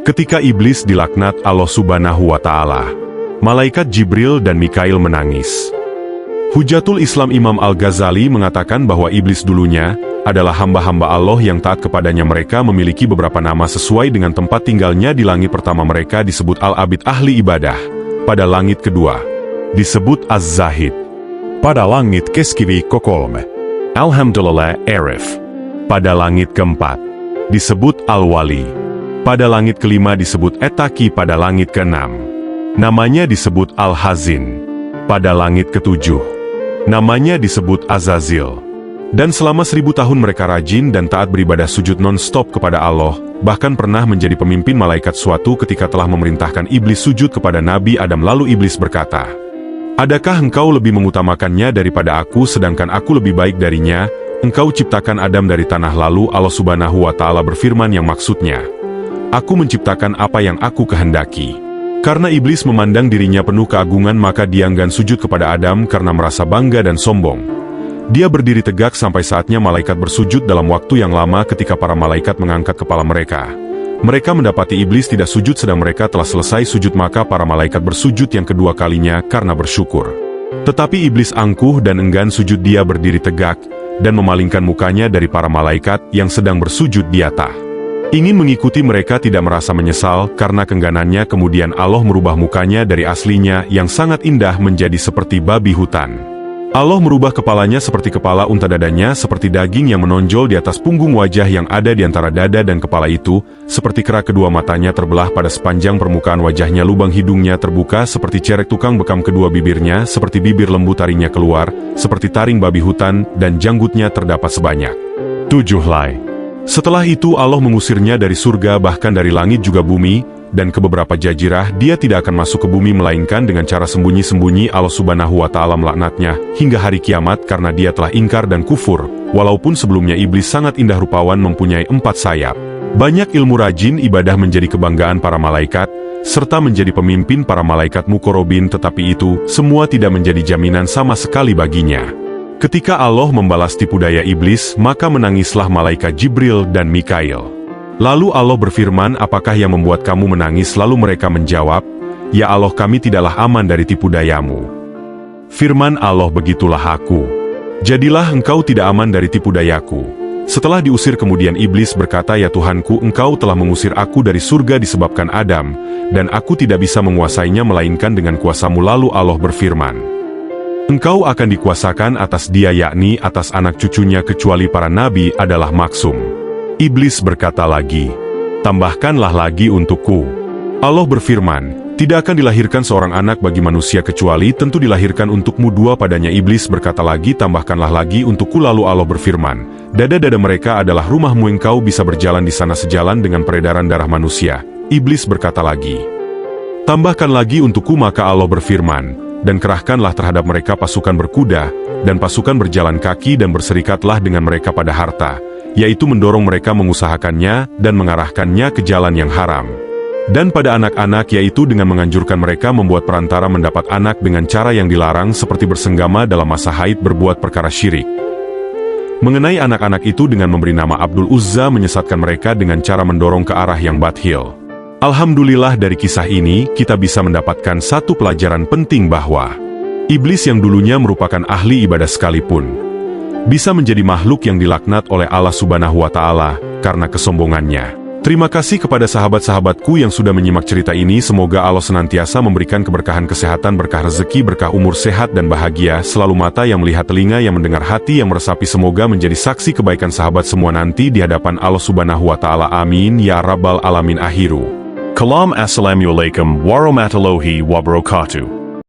Ketika iblis dilaknat Allah Subhanahu wa Ta'ala, malaikat Jibril dan Mikail menangis. Hujatul Islam Imam Al-Ghazali mengatakan bahwa iblis dulunya adalah hamba-hamba Allah yang taat kepadanya. Mereka memiliki beberapa nama sesuai dengan tempat tinggalnya. Di langit pertama mereka disebut Al-Abid, ahli ibadah. Pada langit kedua disebut Az-Zahid. Pada langit keskivi kokolme Alhamdulillah Arif. Pada langit keempat disebut Al-Wali. Pada langit kelima disebut Etaki. Pada langit keenam namanya disebut Al-Hazin. Pada langit ketujuh namanya disebut Azazil. Dan selama 1000 tahun mereka rajin dan taat beribadah sujud non-stop kepada Allah, bahkan pernah menjadi pemimpin malaikat. Suatu ketika telah memerintahkan iblis sujud kepada Nabi Adam, lalu iblis berkata, "Adakah engkau lebih mengutamakannya daripada aku, sedangkan aku lebih baik darinya? Engkau ciptakan Adam dari tanah." Lalu Allah Subhanahu wa Ta'ala berfirman yang maksudnya, "Aku menciptakan apa yang aku kehendaki." Karena iblis memandang dirinya penuh keagungan, maka dia enggan sujud kepada Adam karena merasa bangga dan sombong. Dia berdiri tegak sampai saatnya malaikat bersujud dalam waktu yang lama. Ketika para malaikat mengangkat kepala mereka, mereka mendapati iblis tidak sujud sedang mereka telah selesai sujud, maka para malaikat bersujud yang kedua kalinya karena bersyukur. Tetapi iblis angkuh dan enggan sujud. Dia berdiri tegak dan memalingkan mukanya dari para malaikat yang sedang bersujud. Dia tak ingin mengikuti mereka, tidak merasa menyesal karena kengganannya. Kemudian Allah merubah mukanya dari aslinya yang sangat indah menjadi seperti babi hutan. Allah merubah kepalanya seperti kepala unta, dadanya seperti daging yang menonjol di atas punggung, wajah yang ada di antara dada dan kepala itu seperti kera, kedua matanya terbelah pada sepanjang permukaan wajahnya, lubang hidungnya terbuka seperti cerek tukang bekam, kedua bibirnya seperti bibir lembu, taringnya keluar seperti taring babi hutan, dan janggutnya terdapat sebanyak 7 helai. Setelah itu Allah mengusirnya dari surga, bahkan dari langit juga bumi, dan ke beberapa jazirah. Dia tidak akan masuk ke bumi melainkan dengan cara sembunyi-sembunyi. Allah Subhanahu wa Ta'ala melaknatnya hingga hari kiamat karena dia telah ingkar dan kufur. Walaupun sebelumnya iblis sangat indah rupawan, mempunyai 4 sayap, banyak ilmu, rajin ibadah, menjadi kebanggaan para malaikat, serta menjadi pemimpin para malaikat mukorobin, tetapi itu semua tidak menjadi jaminan sama sekali baginya. Ketika Allah membalas tipu daya iblis, maka menangislah malaikat Jibril dan Mikail. Lalu Allah berfirman, "Apakah yang membuat kamu menangis?" Lalu mereka menjawab, "Ya Allah, kami tidaklah aman dari tipu dayamu." Firman Allah, "Begitulah aku. Jadilah engkau tidak aman dari tipu dayaku." Setelah diusir kemudian iblis berkata, "Ya Tuhanku, engkau telah mengusir aku dari surga disebabkan Adam, dan aku tidak bisa menguasainya melainkan dengan kuasamu." Lalu Allah berfirman, "Engkau akan dikuasakan atas dia, yakni atas anak cucunya, kecuali para nabi adalah maksum." Iblis berkata lagi, "Tambahkanlah lagi untukku." Allah berfirman, "Tidak akan dilahirkan seorang anak bagi manusia kecuali tentu dilahirkan untukmu 2 padanya." Iblis berkata lagi, "Tambahkanlah lagi untukku." Lalu Allah berfirman, "Dada-dada mereka adalah rumahmu, engkau bisa berjalan di sana sejalan dengan peredaran darah manusia." Iblis berkata lagi, "Tambahkan lagi untukku." Maka Allah berfirman, "Dan kerahkanlah terhadap mereka pasukan berkuda, dan pasukan berjalan kaki, dan berserikatlah dengan mereka pada harta, yaitu mendorong mereka mengusahakannya, dan mengarahkannya ke jalan yang haram. Dan pada anak-anak, yaitu dengan menganjurkan mereka membuat perantara mendapat anak dengan cara yang dilarang, seperti bersenggama dalam masa haid, berbuat perkara syirik." Mengenai anak-anak itu dengan memberi nama Abdul Uzza, menyesatkan mereka dengan cara mendorong ke arah yang batil. Alhamdulillah, dari kisah ini kita bisa mendapatkan satu pelajaran penting bahwa iblis yang dulunya merupakan ahli ibadah sekalipun bisa menjadi makhluk yang dilaknat oleh Allah Subhanahu wa Ta'ala karena kesombongannya. Terima kasih kepada sahabat-sahabatku yang sudah menyimak cerita ini. Semoga Allah senantiasa memberikan keberkahan, kesehatan, berkah rezeki, berkah umur, sehat dan bahagia, selalu mata yang melihat, telinga yang mendengar, hati yang meresapi. Semoga menjadi saksi kebaikan sahabat semua nanti di hadapan Allah Subhanahu wa Ta'ala. Amin ya rabbal alamin. Akhiru Kalam. Assalamualaikum warahmatullahi wabarakatuh.